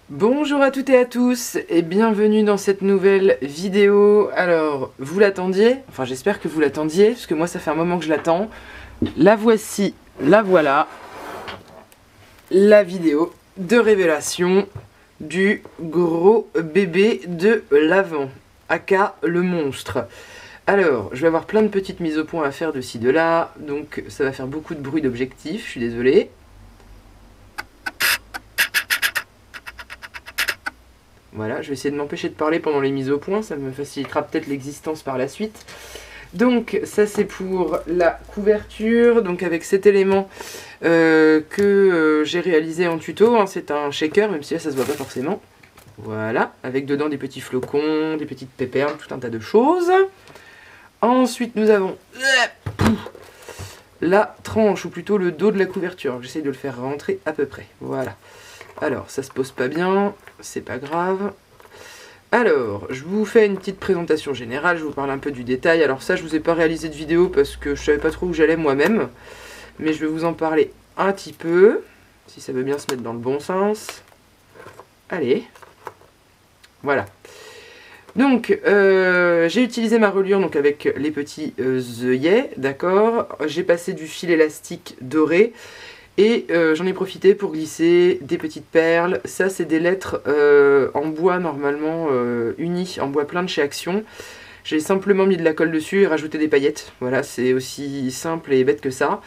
Bonjour à toutes et à tous et bienvenue dans cette nouvelle vidéo. Alors, vous l'attendiez? Enfin, j'espère que vous l'attendiez, parce que moi ça fait un moment que je l'attends. La voici, la voilà, la vidéo de révélation du gros bébé de l'avant, aka le monstre. Alors, je vais avoir plein de petites mises au point à faire de ci, de là, donc ça va faire beaucoup de bruit d'objectif, je suis désolé. Voilà, je vais essayer de m'empêcher de parler pendant les mises au point, ça me facilitera peut-être l'existence par la suite. Donc ça c'est pour la couverture, donc avec cet élément que j'ai réalisé en tuto, hein, c'est un shaker, même si là ça se voit pas forcément. Voilà, avec dedans des petits flocons, des petites péperles, tout un tas de choses. Ensuite nous avons la tranche, ou plutôt le dos de la couverture, j'essaie de le faire rentrer à peu près, voilà. Alors, ça se pose pas bien, c'est pas grave. Alors, je vous fais une petite présentation générale, je vous parle un peu du détail. Alors ça, je vous ai pas réalisé de vidéo parce que je savais pas trop où j'allais moi-même. Mais je vais vous en parler un petit peu, si ça veut bien se mettre dans le bon sens. Allez, voilà. Donc, j'ai utilisé ma reliure donc avec les petits œillets, d'accord. J'ai passé du fil élastique doré. Et j'en ai profité pour glisser des petites perles. Ça, c'est des lettres en bois normalement unies, en bois plein de chez Action. J'ai simplement mis de la colle dessus et rajouté des paillettes. Voilà, c'est aussi simple et bête que ça.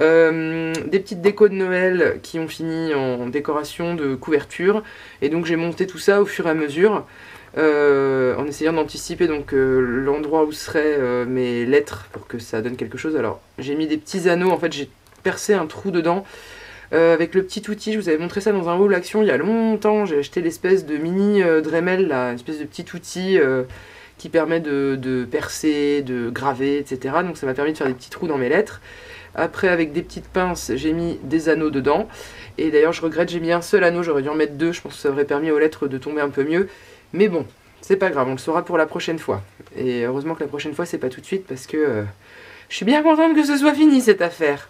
Des petites décos de Noël qui ont fini en décoration de couverture. Et donc j'ai monté tout ça au fur et à mesure. En essayant d'anticiper donc l'endroit où seraient mes lettres pour que ça donne quelque chose. Alors j'ai mis des petits anneaux, en fait j'ai percer un trou dedans avec le petit outil. Je vous avais montré ça dans un haul action il y a longtemps. J'ai acheté l'espèce de mini Dremel, là, une espèce de petit outil qui permet de percer, de graver, etc. Donc ça m'a permis de faire des petits trous dans mes lettres. Après, avec des petites pinces, j'ai mis des anneaux dedans. Et d'ailleurs, je regrette, j'ai mis un seul anneau, j'aurais dû en mettre deux. Je pense que ça aurait permis aux lettres de tomber un peu mieux. Mais bon, c'est pas grave, on le saura pour la prochaine fois. Et heureusement que la prochaine fois, c'est pas tout de suite parce que je suis bien contente que ce soit fini cette affaire.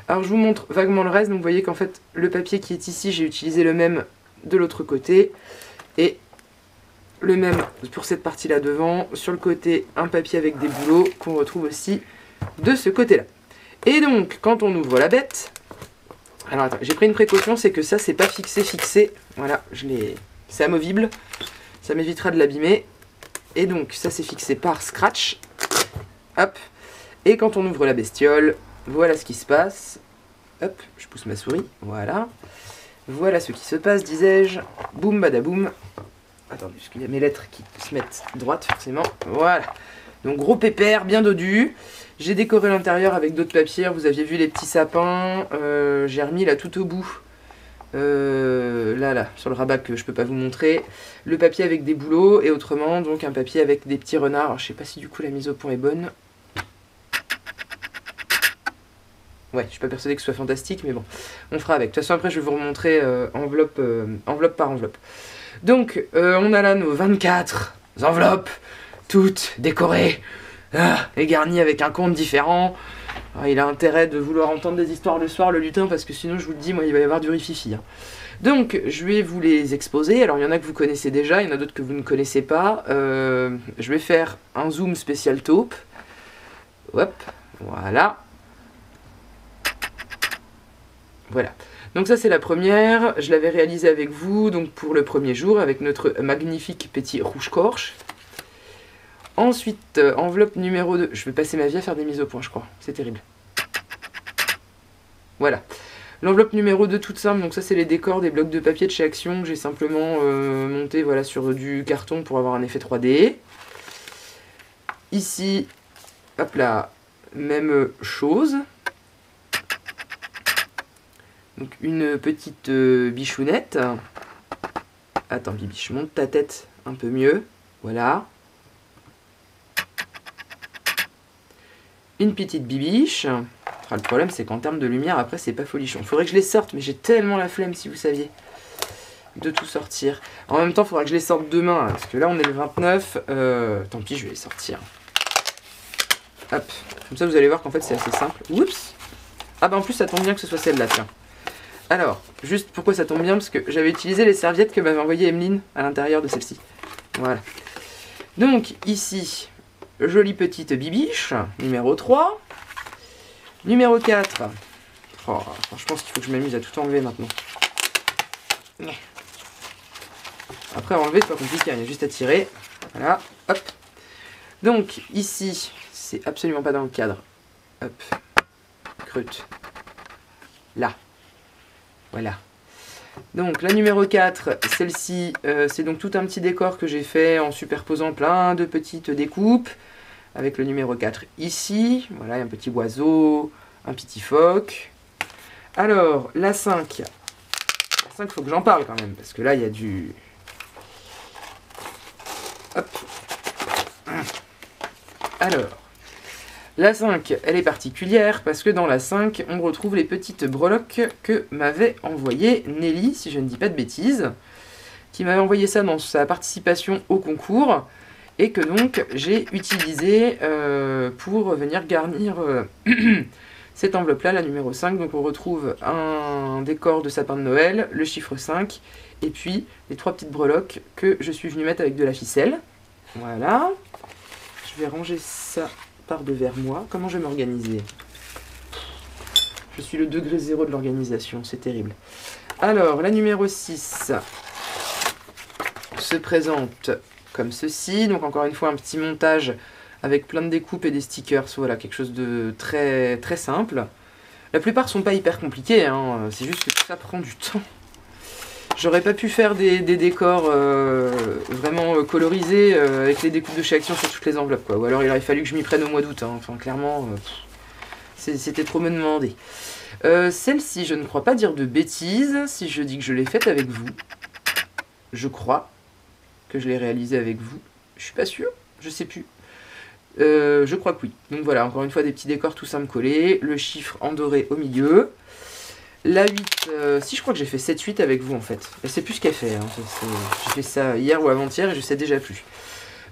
Alors je vous montre vaguement le reste, donc vous voyez qu'en fait le papier qui est ici, j'ai utilisé le même de l'autre côté, et le même pour cette partie là devant, sur le côté un papier avec des boulots qu'on retrouve aussi de ce côté là. Et donc quand on ouvre la bête, alors attends, j'ai pris une précaution, c'est que ça c'est pas fixé, voilà, c'est amovible, ça m'évitera de l'abîmer, et donc ça c'est fixé par scratch, hop, et quand on ouvre la bestiole, voilà ce qui se passe. Hop, je pousse ma souris. Voilà. Voilà ce qui se passe, disais-je. Boum, badaboum. Attendez, parce qu'il y a mes lettres qui se mettent droite, forcément. Voilà. Donc, gros pépère, bien dodu. J'ai décoré l'intérieur avec d'autres papiers. Vous aviez vu les petits sapins. J'ai remis là tout au bout. Là, sur le rabat que je peux pas vous montrer. Le papier avec des boulots. Et autrement, donc, un papier avec des petits renards. Alors, je sais pas si du coup la mise au point est bonne. Ouais, je suis pas persuadé que ce soit fantastique, mais bon, on fera avec. De toute façon, après, je vais vous remontrer enveloppe par enveloppe. Donc, on a là nos 24 enveloppes, toutes décorées, et garnies avec un compte différent. Alors, il a intérêt de vouloir entendre des histoires le soir, le lutin, parce que sinon, je vous le dis, moi, il va y avoir du rififi. Hein. Donc, je vais vous les exposer. Alors, il y en a que vous connaissez déjà, il y en a d'autres que vous ne connaissez pas. Je vais faire un zoom spécial taupe. Hop, voilà. Voilà, donc ça c'est la première, je l'avais réalisée avec vous, donc pour le premier jour, avec notre magnifique petit rouge-corche. Ensuite, enveloppe numéro 2, je vais passer ma vie à faire des mises au point je crois, c'est terrible. Voilà, l'enveloppe numéro 2 toute simple, donc ça c'est les décors des blocs de papier de chez Action, que j'ai simplement monté voilà, sur du carton pour avoir un effet 3D. Ici, hop là, même chose. Donc une petite bichounette. Attends Bibiche, monte ta tête un peu mieux. Voilà. Une petite bibiche. Ah, le problème c'est qu'en termes de lumière après c'est pas folichon. Faudrait que je les sorte mais j'ai tellement la flemme si vous saviez de tout sortir. En même temps il faudra que je les sorte demain parce que là on est le 29. Tant pis je vais les sortir. Hop. Comme ça vous allez voir qu'en fait c'est assez simple. Oups. Ah bah en plus ça tombe bien que ce soit celle-là tiens. Alors, juste pourquoi ça tombe bien, parce que j'avais utilisé les serviettes que m'avait envoyées Emeline à l'intérieur de celle-ci. Voilà. Donc, ici, jolie petite bibiche, numéro 3. Numéro 4. Oh, je pense qu'il faut que je m'amuse à tout enlever maintenant. Après, enlever, c'est pas compliqué, il y a juste à tirer. Voilà, hop. Donc, ici, c'est absolument pas dans le cadre. Hop. Crute. Là. Voilà. Donc, la numéro 4, celle-ci, c'est donc tout un petit décor que j'ai fait en superposant plein de petites découpes. Avec le numéro 4 ici. Voilà, il y a un petit oiseau, un petit phoque. Alors, la 5. La 5, il faut que j'en parle quand même, parce que là, il y a du... Hop. Alors, la 5, elle est particulière, parce que dans la 5, on retrouve les petites breloques que m'avait envoyé Nelly, si je ne dis pas de bêtises, qui m'avait envoyé ça dans sa participation au concours, et que donc j'ai utilisé pour venir garnir cette enveloppe-là, la numéro 5. Donc on retrouve un décor de sapin de Noël, le chiffre 5, et puis les 3 petites breloques que je suis venue mettre avec de la ficelle. Voilà. Je vais ranger ça par devers moi. Comment je vais m'organiser? Je suis le degré 0 de l'organisation, c'est terrible. Alors, la numéro 6 se présente comme ceci. Donc encore une fois, un petit montage avec plein de découpes et des stickers. Voilà, quelque chose de très, très simple. La plupart sont pas hyper compliqués, hein. C'est juste que tout ça prend du temps. J'aurais pas pu faire des décors vraiment colorisés avec les découpes de chez Action sur toutes les enveloppes, quoi. Ou alors il aurait fallu que je m'y prenne au mois d'août, hein. Enfin clairement, c'était trop me demander. Celle-ci, je ne crois pas dire de bêtises si je dis que je l'ai faite avec vous. Je crois que je l'ai réalisée avec vous. Je suis pas sûre, je sais plus. Je crois que oui. Donc voilà, encore une fois des petits décors tout simples collés. Le chiffre en doré au milieu. La 8, si je crois que j'ai fait 7-8 avec vous en fait. Et c'est plus ce qu'elle fait. Hein. J'ai fait ça hier ou avant-hier et je sais déjà plus.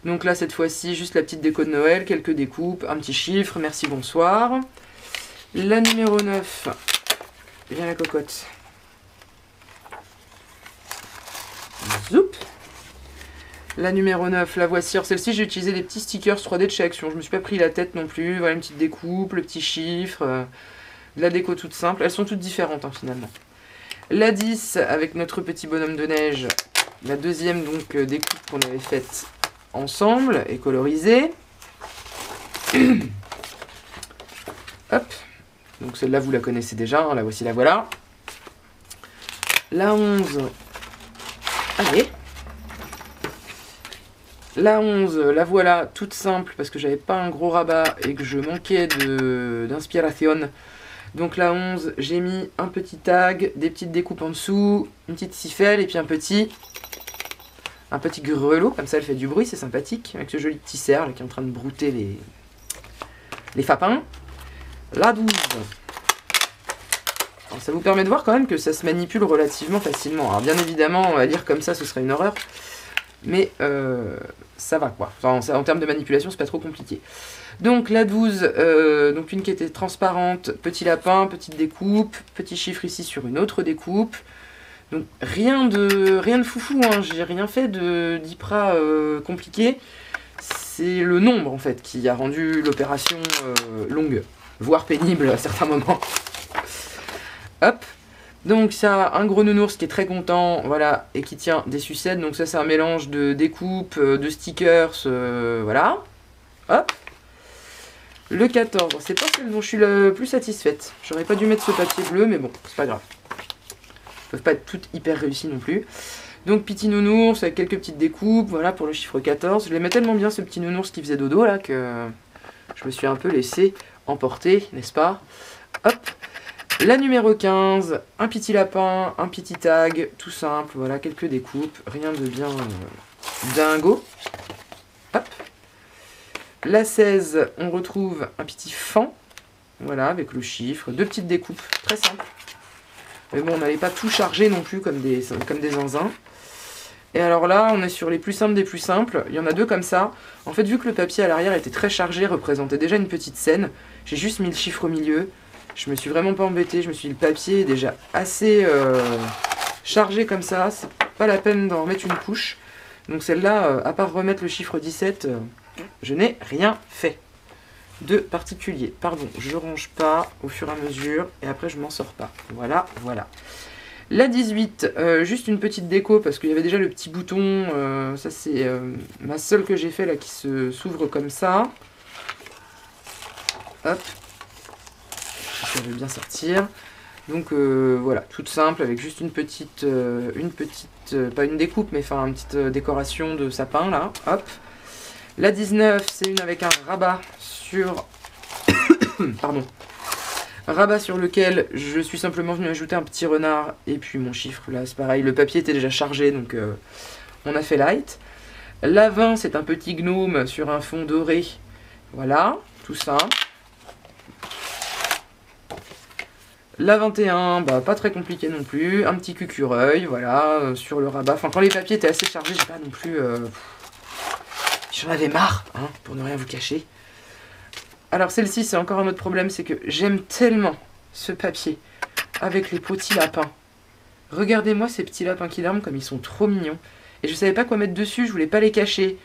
Donc là, cette fois-ci, juste la petite déco de Noël, quelques découpes, un petit chiffre, merci, bonsoir. La numéro 9, viens la cocotte. Zoup. La numéro 9, la voici. Alors celle-ci, j'ai utilisé des petits stickers 3D de chez Action. Je me suis pas pris la tête non plus. Voilà une petite découpe, le petit chiffre, de la déco toute simple. Elles sont toutes différentes hein, finalement. La 10, avec notre petit bonhomme de neige. La deuxième donc découpe qu'on avait faite ensemble et colorisée. Hop. Donc celle-là, vous la connaissez déjà. Hein, la voici, la voilà. La 11. Allez. La 11, la voilà, toute simple, parce que j'avais pas un gros rabat et que je manquais d'inspiration. Donc la 11, j'ai mis un petit tag, des petites découpes en dessous, une petite siffelle et puis un petit grelot, comme ça elle fait du bruit, c'est sympathique, avec ce joli petit cerf là, qui est en train de brouter les fapins. La 12. Alors, ça vous permet de voir quand même que ça se manipule relativement facilement. Alors bien évidemment, à lire comme ça, ce serait une horreur. Mais ça va quoi. Enfin, en termes de manipulation, c'est pas trop compliqué. Donc la 12, donc une qui était transparente, petit lapin, petite découpe, petit chiffre ici sur une autre découpe. Donc rien de foufou, hein. J'ai rien fait d'hyper compliqué. C'est le nombre en fait qui a rendu l'opération longue, voire pénible à certains moments. Hop. Donc ça, un gros nounours qui est très content, voilà, et qui tient des sucettes. Donc ça, c'est un mélange de découpes, de stickers, voilà. Hop. Le 14, c'est pas celle dont je suis le plus satisfaite. J'aurais pas dû mettre ce papier bleu, mais bon, c'est pas grave. Elles peuvent pas être toutes hyper réussies non plus. Donc petit nounours avec quelques petites découpes, voilà, pour le chiffre 14. Je l'aimais tellement bien, ce petit nounours qui faisait dodo, là, que je me suis un peu laissé emporter, n'est-ce pas? Hop. La numéro 15, un petit lapin, un petit tag, tout simple, voilà, quelques découpes, rien de bien dingo. Hop. La 16, on retrouve un petit fan, voilà, avec le chiffre, deux petites découpes, très simples. Mais bon, on n'allait pas tout charger non plus comme des zinzins. Et alors là, on est sur les plus simples des plus simples, il y en a deux comme ça. En fait, vu que le papier à l'arrière était très chargé, représentait déjà une petite scène, j'ai juste mis le chiffre au milieu. Je me suis vraiment pas embêtée, je me suis dit le papier est déjà assez chargé comme ça, c'est pas la peine d'en remettre une couche. Donc celle-là, à part remettre le chiffre 17, je n'ai rien fait de particulier. Pardon, je range pas au fur et à mesure et après je m'en sors pas. Voilà, voilà. La 18, juste une petite déco parce qu'il y avait déjà le petit bouton, ça c'est ma seule que j'ai fait là qui s'ouvre comme ça. Hop, ça veut bien sortir. Donc voilà, toute simple avec juste une petite pas une découpe mais enfin une petite décoration de sapin là. Hop. La 19, c'est une avec un rabat sur pardon. Rabat sur lequel je suis simplement venu ajouter un petit renard et puis mon chiffre là c'est pareil, le papier était déjà chargé donc on a fait light. La 20 c'est un petit gnome sur un fond doré, voilà, tout simple. La 21, bah pas très compliqué non plus, un petit cucureuil, voilà, sur le rabat. Enfin quand les papiers étaient assez chargés, j'ai pas non plus... J'en avais marre, hein, pour ne rien vous cacher. Alors celle-ci, c'est encore un autre problème, c'est que j'aime tellement ce papier avec les petits lapins. Regardez-moi ces petits lapins qui dorment comme ils sont trop mignons. Et je savais pas quoi mettre dessus, je voulais pas les cacher.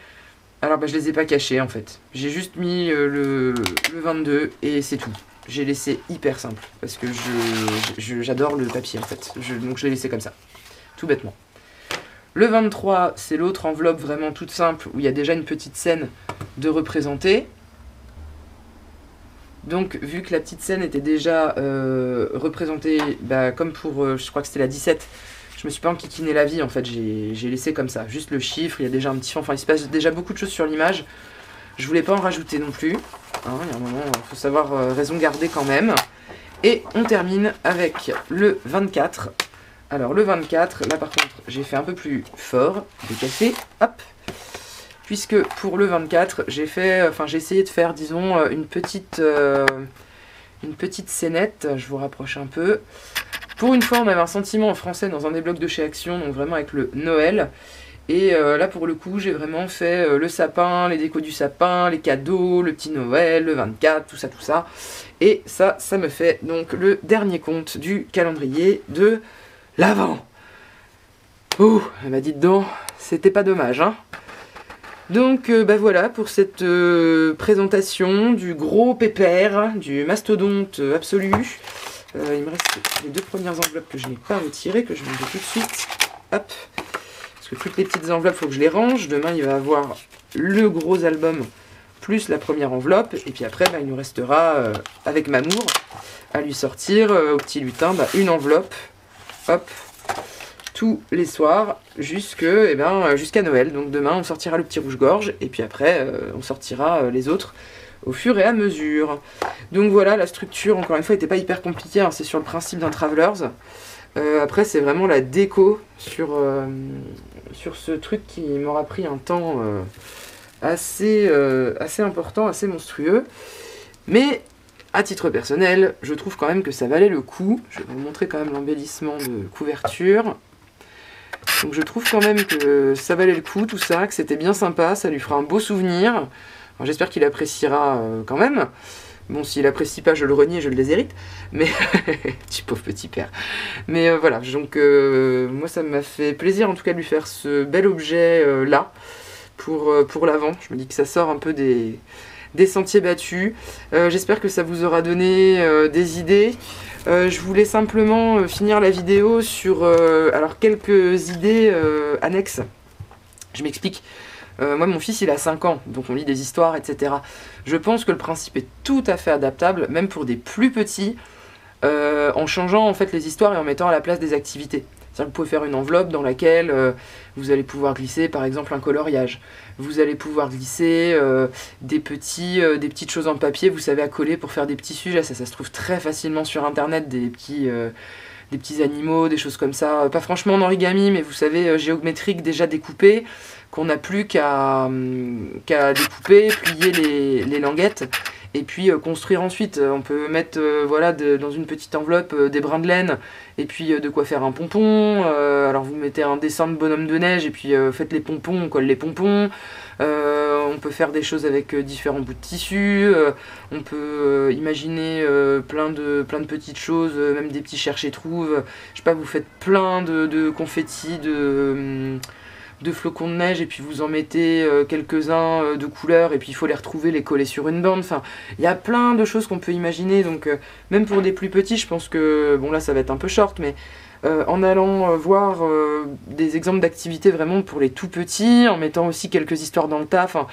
Alors bah je les ai pas cachés en fait. J'ai juste mis le 22 et c'est tout. J'ai laissé hyper simple parce que j'adore le papier en fait. Donc je l'ai laissé comme ça, tout bêtement. Le 23, c'est l'autre enveloppe vraiment toute simple où il y a déjà une petite scène de représenter. Donc, vu que la petite scène était déjà représentée, bah, comme pour, je crois que c'était la 17, je me suis pas enquiquiné la vie, en fait, j'ai laissé comme ça. Juste le chiffre, il y a déjà un petit fond, enfin, il se passe déjà beaucoup de choses sur l'image. Je voulais pas en rajouter non plus. Hein, il y a un moment, il faut savoir raison garder quand même. Et on termine avec le 24. Alors, le 24, là, par contre, j'ai fait un peu plus fort, décalé, hop. Puisque pour le 24, j'ai essayé de faire, disons, une petite scénette. Je vous rapproche un peu. Pour une fois, on avait un sentiment en français dans un des blocs de chez Action, donc vraiment avec le Noël. Et là, pour le coup, j'ai vraiment fait le sapin, les décos du sapin, les cadeaux, le petit Noël, le 24, tout ça, tout ça. Et ça me fait donc le dernier compte du calendrier de l'Avent. Ouh, elle m'a dit dedans, c'était pas dommage, hein. Donc bah voilà pour cette présentation du gros pépère, du mastodonte absolu. Il me reste les deux premières enveloppes que je n'ai pas retirées, que je vais enlever tout de suite. Hop. Parce que toutes les petites enveloppes, il faut que je les range. Demain, il va y avoir le gros album plus la première enveloppe. Et puis après, bah, il nous restera, avec Mamour, à lui sortir au petit lutin une enveloppe. Hop. Tous les soirs jusqu'à Noël. Donc demain on sortira le petit rouge-gorge et puis après on sortira les autres au fur et à mesure. Donc voilà, la structure encore une fois n'était pas hyper compliquée, hein, c'est sur le principe d'un Travelers. Après c'est vraiment la déco sur ce truc qui m'aura pris un temps assez important, assez monstrueux. Mais à titre personnel, je trouve quand même que ça valait le coup. Je vais vous montrer quand même l'embellissement de couverture. Donc je trouve quand même que ça valait le coup tout ça, que c'était bien sympa, ça lui fera un beau souvenir. J'espère qu'il appréciera quand même. Bon, s'il apprécie pas, je le renie et je le déshérite. Mais, petit pauvre petit père. Mais voilà, donc moi ça m'a fait plaisir en tout cas de lui faire ce bel objet là, pour l'Avent. Je me dis que ça sort un peu des sentiers battus. J'espère que ça vous aura donné des idées. Je voulais simplement finir la vidéo sur alors quelques idées annexes. Je m'explique. Moi, mon fils, il a 5 ans, donc on lit des histoires, etc. Je pense que le principe est tout à fait adaptable, même pour des plus petits, en changeant en fait les histoires et en mettant à la place des activités. C'est-à-dire que vous pouvez faire une enveloppe dans laquelle vous allez pouvoir glisser par exemple un coloriage. Vous allez pouvoir glisser des petites choses en papier, vous savez, à coller pour faire des petits sujets. Ça se trouve très facilement sur internet, des petits animaux, des choses comme ça. Pas franchement en origami, mais vous savez, géométrique déjà découpé, qu'on n'a plus qu'à découper, plier les languettes et puis construire ensuite. On peut mettre voilà, dans une petite enveloppe des brins de laine, et puis de quoi faire un pompon. Alors vous mettez un dessin de bonhomme de neige, et puis faites les pompons, on colle les pompons. On peut faire des choses avec différents bouts de tissu, on peut imaginer plein de petites choses, même des petits cherche-et-trouve. Je sais pas, vous faites plein de confettis, de flocons de neige, et puis vous en mettez quelques-uns de couleurs, et puis il faut les retrouver, les coller sur une bande. Enfin, il y a plein de choses qu'on peut imaginer, donc même pour des plus petits, je pense que, bon là ça va être un peu short, mais en allant voir des exemples d'activités vraiment pour les tout petits, en mettant aussi quelques histoires dans le tas, enfin,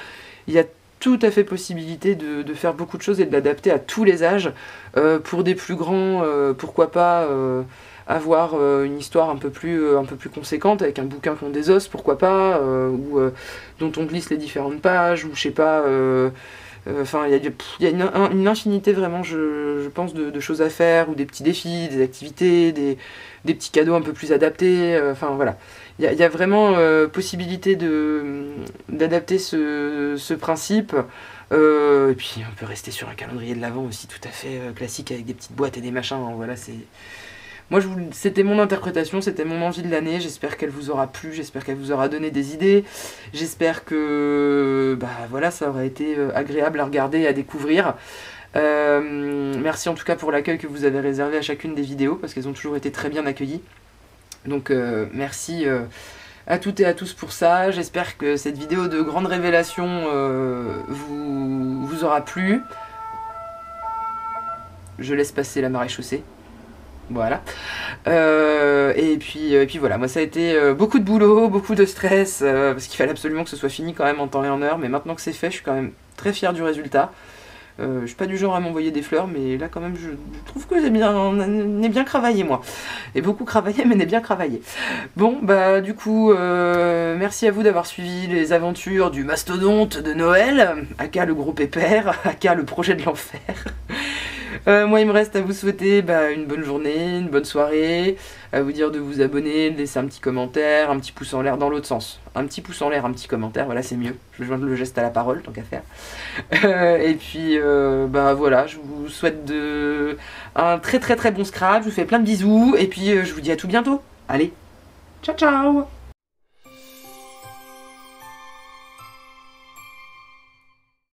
il y a tout à fait possibilité de faire beaucoup de choses et de l'adapter à tous les âges. Pour des plus grands, pourquoi pas avoir une histoire un peu plus conséquente, avec un bouquin qu'on désosse, pourquoi pas, ou dont on glisse les différentes pages, ou je sais pas... Enfin, il y a une infinité vraiment, je pense, de choses à faire, ou des petits défis, des activités, des petits cadeaux un peu plus adaptés. Enfin voilà, il y a vraiment possibilité d'adapter ce principe. Et puis on peut rester sur un calendrier de l'Avent aussi tout à fait classique, avec des petites boîtes et des machins. Hein, voilà, c'est... Moi, c'était mon interprétation, c'était mon envie de l'année. J'espère qu'elle vous aura plu, j'espère qu'elle vous aura donné des idées. J'espère que bah, voilà, ça aura été agréable à regarder et à découvrir. Merci en tout cas pour l'accueil que vous avez réservé à chacune des vidéos, parce qu'elles ont toujours été très bien accueillies. Donc merci à toutes et à tous pour ça. J'espère que cette vidéo de grande révélation vous aura plu. Je laisse passer la maréchaussée. Voilà. Et puis voilà, moi ça a été beaucoup de boulot, beaucoup de stress, parce qu'il fallait absolument que ce soit fini quand même en temps et en heure, mais maintenant que c'est fait, je suis quand même très fière du résultat. Je suis pas du genre à m'envoyer des fleurs, mais là quand même je trouve que on est bien travaillé moi. Et beaucoup travaillé, mais on est bien travaillé. Bon, bah du coup, merci à vous d'avoir suivi les aventures du mastodonte de Noël, aka le gros pépère, aka le projet de l'enfer. Moi, il me reste à vous souhaiter une bonne journée, une bonne soirée, à vous dire de vous abonner, de laisser un petit commentaire, un petit pouce en l'air dans l'autre sens. Un petit pouce en l'air, un petit commentaire, voilà, c'est mieux. Je joins le geste à la parole, tant qu'à faire. Et puis, voilà, je vous souhaite un très très très bon Scrabble, je vous fais plein de bisous, et puis je vous dis à tout bientôt. Allez, ciao ciao!